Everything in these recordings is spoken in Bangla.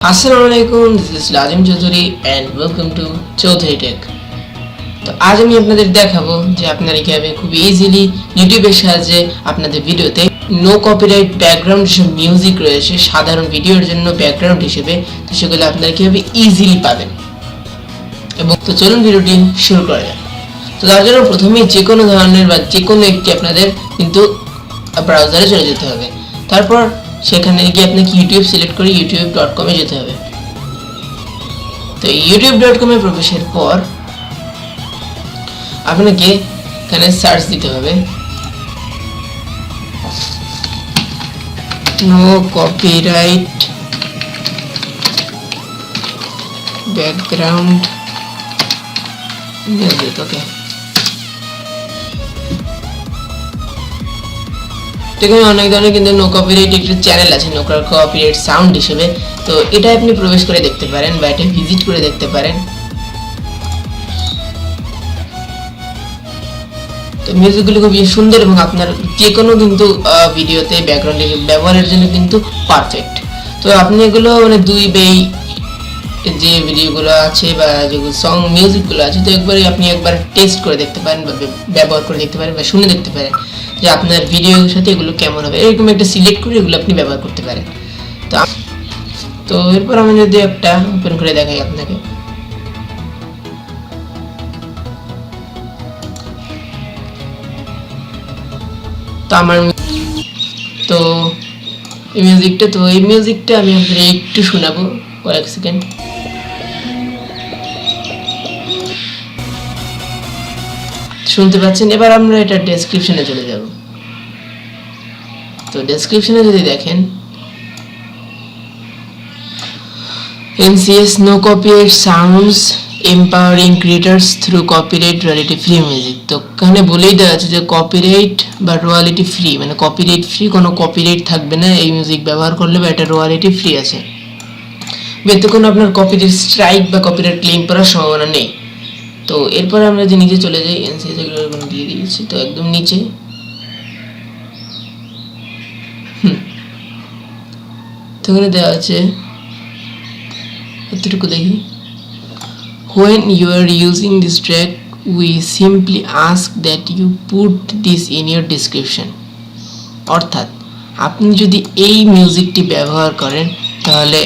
Assalamualaikum, this is Lazim Chowdhury and welcome to Chowdhury Tech। তো আজ আমি আপনাদের দেখাবো যে আপনারা কিভাবে খুব ইজিলি ইউটিউবের সাহায্যে আপনাদের ভিডিওতে নো কপিরাইট ব্যাকগ্রাউন্ড যে মিউজিক রয়েছে সাধারণ ভিডিওর জন্য ব্যাকগ্রাউন্ড হিসেবে, তো সেগুলো আপনারা কিভাবে ইজিলি পাবেন। এবং তো চলুন ভিডিওটি শুরু করা যাক। তো তার জন্য প্রথমেই যে কোনো ধরনের বা যে কোনো একটি আপনাদের কিন্তু ব্রাউজারে চলে যেতে হবে। তারপর সেখানে গিয়ে আপনাকে ইউটিউব সিলেক্ট করে youtube.com এ যেতে হবে। তো youtube.com এ প্রবেশের পর আপনাকে এখানে সার্চ দিতে হবে নো কপিরাইট ব্যাকগ্রাউন্ড মিউজিক। ওকে, এখানে অনেক ধরনের কিন্তু নো কপিরাইট একটা চ্যানেল আছে নো কপিরাইট সাউন্ড হিসেবে। তো এটা আপনি প্রবেশ করে দেখতে পারেন বা এটা ভিজিট করে দেখতে পারেন। তো মিউজিকগুলো খুব সুন্দর এবং আপনার যে কোনো কিন্তু ভিডিওতে ব্যাকগ্রাউন্ডে ব্যবহারের জন্য কিন্তু পারফেক্ট। তো আপনি এগুলো মানে দুই বেই যে ভিডিওগুলো আছে বা যেগুলো সং মিউজিকগুলো আছে, তো আপনি একবার টেস্ট করে দেখতে পারেন বা ব্যবহার করে দেখতে পারেন বা শুনে দেখতে পারেন যে আপনার ভিডিওর সাথে এগুলো কেমন হবে। এরকম একটা সিলেক্ট করে এগুলো আপনি ব্যবহার করতে পারেন। তো এরপর আমি যদি একটা ওপেন করে দেখাই আপনাকে, তো আমার তো এই মিউজিকটা আমি আপনাদের একটু শোনাবো কয়েক সেকেন্ড। শুনতে পাচ্ছেন? এবার আমরা এটা ডেসক্রিপশনে চলে যাব। তো ডেসক্রিপশনে যদি দেখেন NCS no copyright sounds empowering creators through copyright royalty free music. তো এখানে বলেই দেওয়া আছে যে কপিরাইট বা রয়্যালটি ফ্রি, মানে কপিরাইট ফ্রি, কোনো কপিরাইট থাকবে না এই মিউজিক ব্যবহার করলে, বা এটা রয়্যালটি ফ্রি আছে। এতে কোনো আপনার কপিরাইট স্ট্রাইক বা কপিরাইট ক্লেম করার সম্ভাবনা নেই। তো এরপরে আমরা যে নিচে চলে যাই, NCS এগুলো দিয়ে দিয়েছি, তো একদম নিচে তো এখানে দেওয়া আছে এতটুকু দেখি, when you are using this track we simply ask that you put this in your description। অর্থাৎ আপনি যদি এই মিউজিকটি ব্যবহার করেন তাহলে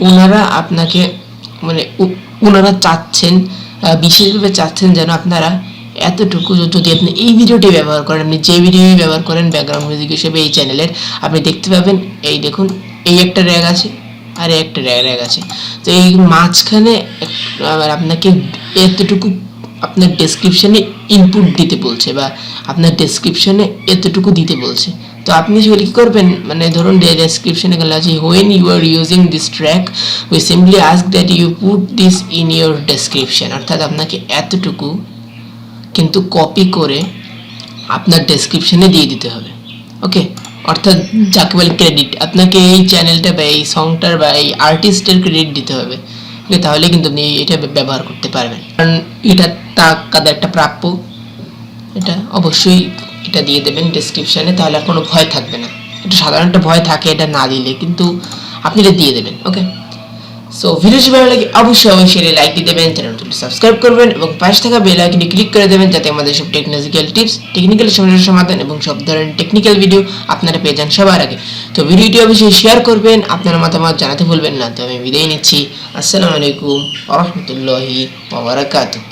ওনারা আপনাকে মানে ওনারা চাচ্ছেন, বিশেষভাবে চাচ্ছেন যেন আপনারা এতটুকু, যদি আপনি এই ভিডিওটি ব্যবহার করেন, আপনি যে ভিডিওই ব্যবহার করেন ব্যাকগ্রাউন্ড মিউজিক হিসেবে এই চ্যানেলের, আপনি দেখতে পাবেন এই দেখুন এই একটা র্যাগ আছে আর একটা র্যাগ আছে। তো এই মাঝখানে আপনাকে এতটুকু আপনার ডেসক্রিপশনে ইনপুট দিতে বলছে বা আপনার ডেসক্রিপশনে এতটুকু দিতে বলছে। তো আপনি সেগুলো কী করবেন, মানে ধরুন ডেসক্রিপশনে গেলে আছে when you are using this track we simply ask that you put this in your description। অর্থাৎ আপনাকে এতটুকু কিন্তু কপি করে আপনার ডেসক্রিপশনে দিয়ে দিতে হবে। ওকে, অর্থাৎ যাকে বলে ক্রেডিট, আপনাকে এই চ্যানেলটা বা এই সংটার বা এই আর্টিস্টের ক্রেডিট দিতে হবে। ওকে, তাহলে কিন্তু আপনি এটা ব্যবহার করতে পারবেন, কারণ এটা তাদের একটা প্রাপ্য, এটা অবশ্যই এটা দিয়ে দেবেন ডেসক্রিপশনে, তাহলে আর কোনো ভয় থাকবে না। এটা সাধারণত ভয় থাকে এটা না দিলে, কিন্তু আপনি এটা দিয়ে দেবেন। ওকে, সো ভিডিওটি ভালো লাগে অবশ্যই লাইক দিয়ে দেবেন, চ্যানেলটি সাবস্ক্রাইব করবেন এবং পাশে থাকা বেল আইকনে ক্লিক করে দেবেন যাতে আমাদের সব টেকনিক্যাল টিপস, টেকনিক্যাল সমস্যার সমাধান এবং সব ধরনের টেকনিক্যাল ভিডিও আপনারা পেয়ে যান সবার আগে। তো ভিডিওটি অবশ্যই শেয়ার করবেন, আপনার মতামত জানাতে ভুলবেন না। তো আমি বিদায় নিচ্ছি। আসসালামু আলাইকুম ওয়া রাহমাতুল্লাহি ওয়া বারাকাতুহু।